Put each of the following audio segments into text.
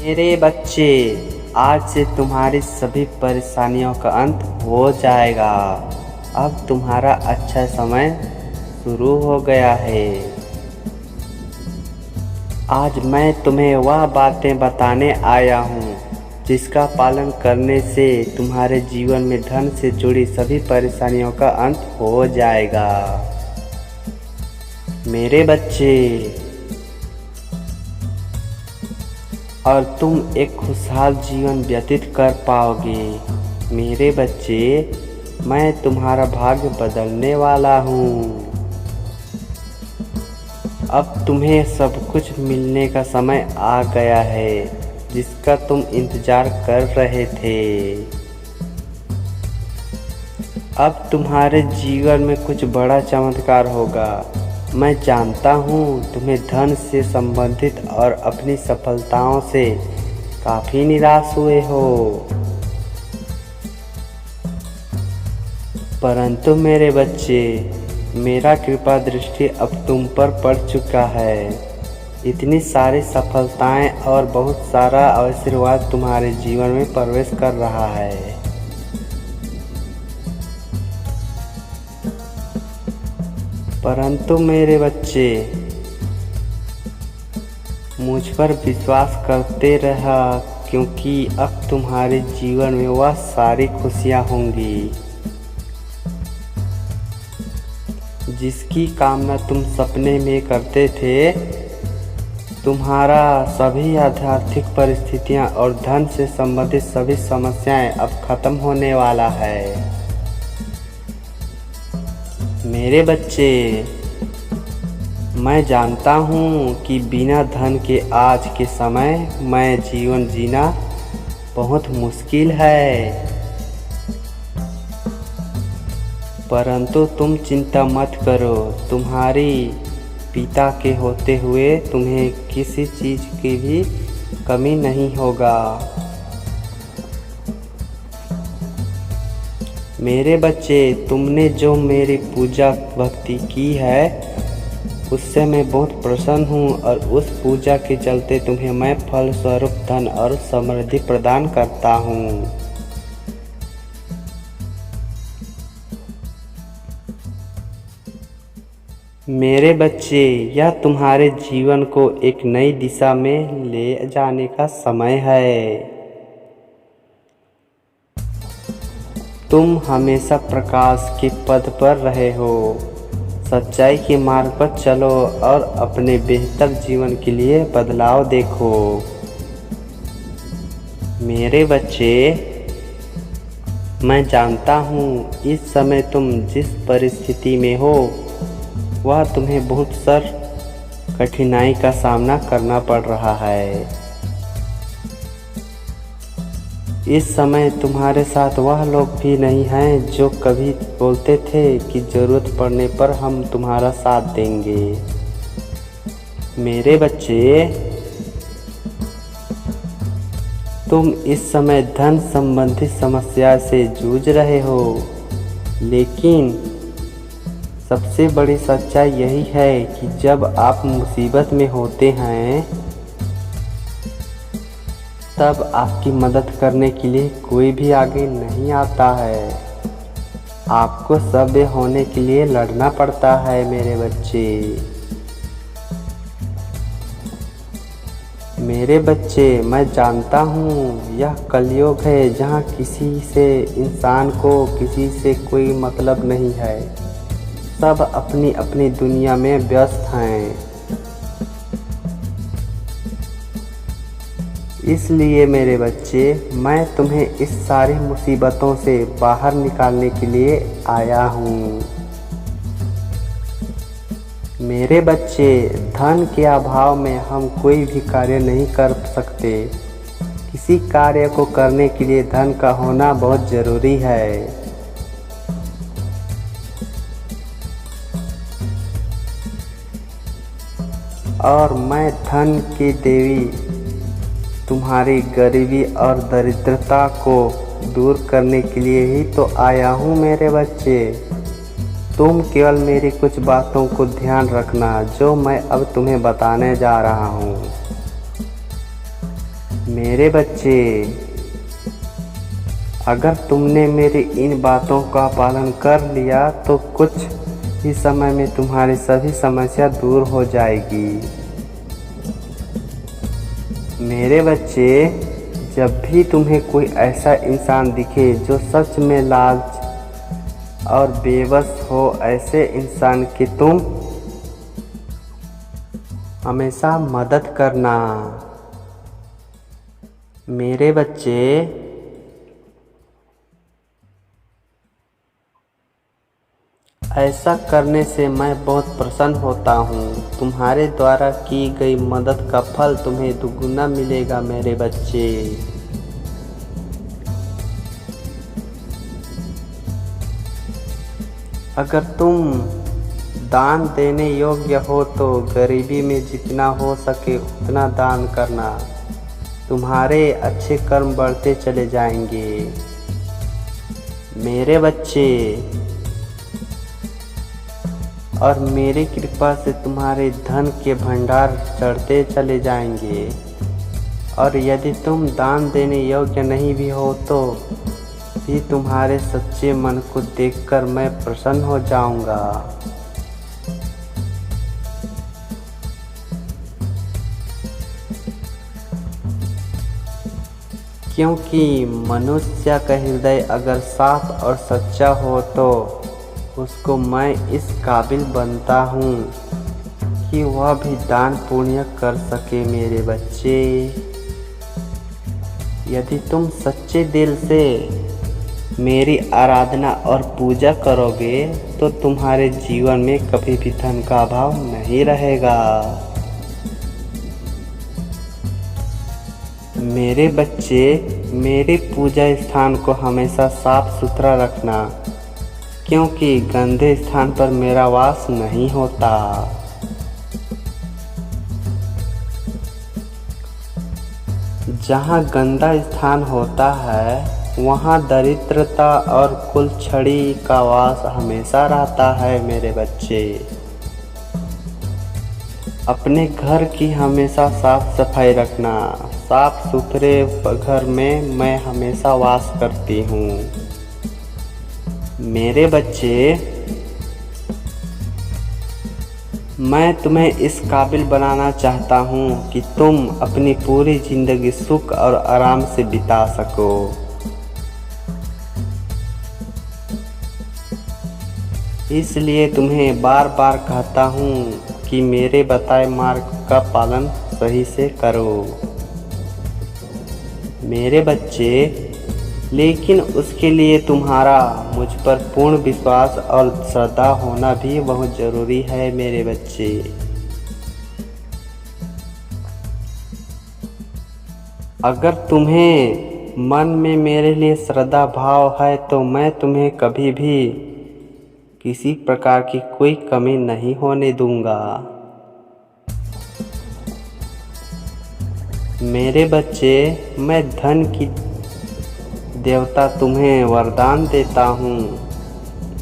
मेरे बच्चे, आज से तुम्हारी सभी परेशानियों का अंत हो जाएगा। अब तुम्हारा अच्छा समय शुरू हो गया है। आज मैं तुम्हें वह बातें बताने आया हूँ जिसका पालन करने से तुम्हारे जीवन में धन से जुड़ी सभी परेशानियों का अंत हो जाएगा। मेरे बच्चे, और तुम एक खुशहाल जीवन व्यतीत कर पाओगे। मेरे बच्चे, मैं तुम्हारा भाग्य बदलने वाला हूँ। अब तुम्हें सब कुछ मिलने का समय आ गया है जिसका तुम इंतजार कर रहे थे। अब तुम्हारे जीवन में कुछ बड़ा चमत्कार होगा। मैं जानता हूँ तुम्हें धन से संबंधित और अपनी सफलताओं से काफ़ी निराश हुए हो, परंतु मेरे बच्चे, मेरा कृपा दृष्टि अब तुम पर पड़ चुका है। इतनी सारी सफलताएं और बहुत सारा आशीर्वाद तुम्हारे जीवन में प्रवेश कर रहा है। परंतु मेरे बच्चे, मुझ पर विश्वास करते रहा, क्योंकि अब तुम्हारे जीवन में वह सारी खुशियाँ होंगी जिसकी कामना तुम सपने में करते थे। तुम्हारा सभी आर्थिक परिस्थितियाँ और धन से संबंधित सभी समस्याएं अब खत्म होने वाला है। मेरे बच्चे, मैं जानता हूँ कि बिना धन के आज के समय में जीवन जीना बहुत मुश्किल है, परंतु तुम चिंता मत करो। तुम्हारी पिता के होते हुए तुम्हें किसी चीज़ की भी कमी नहीं होगा। मेरे बच्चे, तुमने जो मेरी पूजा भक्ति की है उससे मैं बहुत प्रसन्न हूँ, और उस पूजा के चलते तुम्हें मैं फल स्वरूप धन और समृद्धि प्रदान करता हूँ। मेरे बच्चे, यह तुम्हारे जीवन को एक नई दिशा में ले जाने का समय है। तुम हमेशा प्रकाश के पथ पर रहे हो। सच्चाई के मार्ग पर चलो और अपने बेहतर जीवन के लिए बदलाव देखो। मेरे बच्चे, मैं जानता हूँ इस समय तुम जिस परिस्थिति में हो वह तुम्हें बहुत कठिनाई का सामना करना पड़ रहा है। इस समय तुम्हारे साथ वह लोग भी नहीं हैं जो कभी बोलते थे कि ज़रूरत पड़ने पर हम तुम्हारा साथ देंगे। मेरे बच्चे, तुम इस समय धन संबंधी समस्या से जूझ रहे हो, लेकिन सबसे बड़ी सच्चाई यही है कि जब आप मुसीबत में होते हैं तब आपकी मदद करने के लिए कोई भी आगे नहीं आता है। आपको सभ्य होने के लिए लड़ना पड़ता है। मेरे बच्चे, मेरे बच्चे, मैं जानता हूँ यह कलयुग है जहाँ किसी से इंसान को किसी से कोई मतलब नहीं है। सब अपनी अपनी दुनिया में व्यस्त हैं। इसलिए मेरे बच्चे, मैं तुम्हें इस सारी मुसीबतों से बाहर निकालने के लिए आया हूँ। मेरे बच्चे, धन के अभाव में हम कोई भी कार्य नहीं कर सकते। किसी कार्य को करने के लिए धन का होना बहुत ज़रूरी है। और मैं धन की देवी तुम्हारी गरीबी और दरिद्रता को दूर करने के लिए ही तो आया हूँ। मेरे बच्चे, तुम केवल मेरी कुछ बातों को ध्यान रखना जो मैं अब तुम्हें बताने जा रहा हूँ। मेरे बच्चे, अगर तुमने मेरी इन बातों का पालन कर लिया तो कुछ ही समय में तुम्हारी सभी समस्या दूर हो जाएगी। मेरे बच्चे, जब भी तुम्हें कोई ऐसा इंसान दिखे जो सच में लालच और बेबस हो, ऐसे इंसान की तुम हमेशा मदद करना। मेरे बच्चे, ऐसा करने से मैं बहुत प्रसन्न होता हूँ। तुम्हारे द्वारा की गई मदद का फल तुम्हें दुगुना मिलेगा मेरे बच्चे। अगर तुम दान देने योग्य हो तो गरीबी में जितना हो सके उतना दान करना। तुम्हारे अच्छे कर्म बढ़ते चले जाएंगे। मेरे बच्चे, और मेरी कृपा से तुम्हारे धन के भंडार चढ़ते चले जाएंगे। और यदि तुम दान देने योग्य नहीं भी हो तो भी तुम्हारे सच्चे मन को देखकर मैं प्रसन्न हो जाऊंगा। क्योंकि मनुष्य का हृदय अगर साफ और सच्चा हो तो उसको मैं इस काबिल बनता हूँ कि वह भी दान पुण्य कर सके। मेरे बच्चे, यदि तुम सच्चे दिल से मेरी आराधना और पूजा करोगे तो तुम्हारे जीवन में कभी भी धन का अभाव नहीं रहेगा। मेरे बच्चे, मेरे पूजा स्थान को हमेशा साफ सुथरा रखना, क्योंकि गंदे स्थान पर मेरा वास नहीं होता। जहाँ गंदा स्थान होता है वहाँ दरिद्रता और कुलछड़ी का वास हमेशा रहता है। मेरे बच्चे, अपने घर की हमेशा साफ सफाई रखना। साफ सुथरे घर में मैं हमेशा वास करती हूँ। मेरे बच्चे, मैं तुम्हें इस काबिल बनाना चाहता हूँ कि तुम अपनी पूरी जिंदगी सुख और आराम से बिता सको। इसलिए तुम्हें बार बार कहता हूँ कि मेरे बताए मार्ग का पालन सही से करो। मेरे बच्चे, लेकिन उसके लिए तुम्हारा मुझ पर पूर्ण विश्वास और श्रद्धा होना भी बहुत ज़रूरी है। मेरे बच्चे, अगर तुम्हें मन में मेरे लिए श्रद्धा भाव है तो मैं तुम्हें कभी भी किसी प्रकार की कोई कमी नहीं होने दूंगा। मेरे बच्चे, मैं धन की देवता तुम्हें वरदान देता हूँ।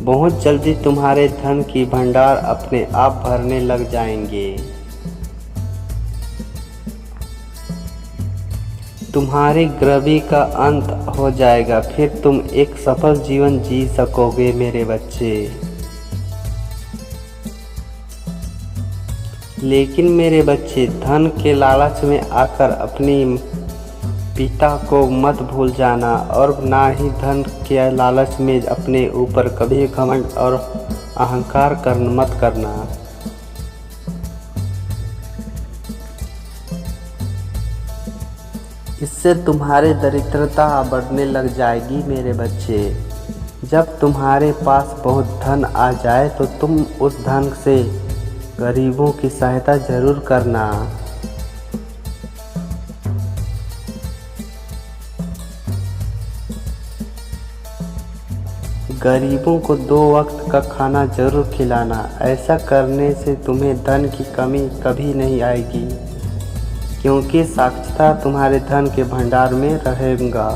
बहुत जल्दी तुम्हारे धन की भंडार अपने आप भरने लग जाएंगे। तुम्हारी गरीबी का अंत हो जाएगा, फिर तुम एक सफल जीवन जी सकोगे। मेरे बच्चे, लेकिन मेरे बच्चे, धन के लालच में आकर अपनी पिता को मत भूल जाना और ना ही धन के लालच में अपने ऊपर कभी घमंड और अहंकार मत करना। इससे तुम्हारी दरिद्रता बढ़ने लग जाएगी। मेरे बच्चे, जब तुम्हारे पास बहुत धन आ जाए तो तुम उस धन से गरीबों की सहायता जरूर करना। गरीबों को 2 वक्त का खाना जरूर खिलाना। ऐसा करने से तुम्हें धन की कमी कभी नहीं आएगी, क्योंकि साक्षात तुम्हारे धन के भंडार में रहेगा।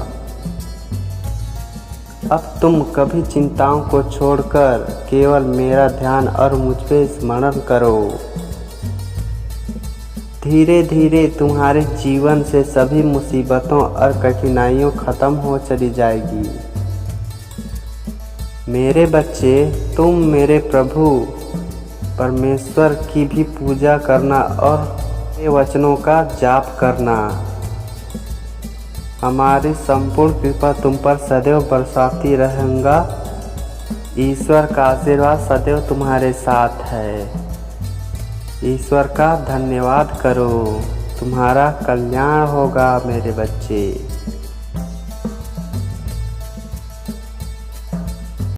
अब तुम कभी चिंताओं को छोड़कर केवल मेरा ध्यान और मुझ पे स्मरण करो। धीरे धीरे तुम्हारे जीवन से सभी मुसीबतों और कठिनाइयों खत्म हो चली जाएगी। मेरे बच्चे, तुम मेरे प्रभु परमेश्वर की भी पूजा करना और मेरे वचनों का जाप करना। हमारी संपूर्ण कृपा तुम पर सदैव बरसाती रहेगा। ईश्वर का आशीर्वाद सदैव तुम्हारे साथ है। ईश्वर का धन्यवाद करो, तुम्हारा कल्याण होगा मेरे बच्चे।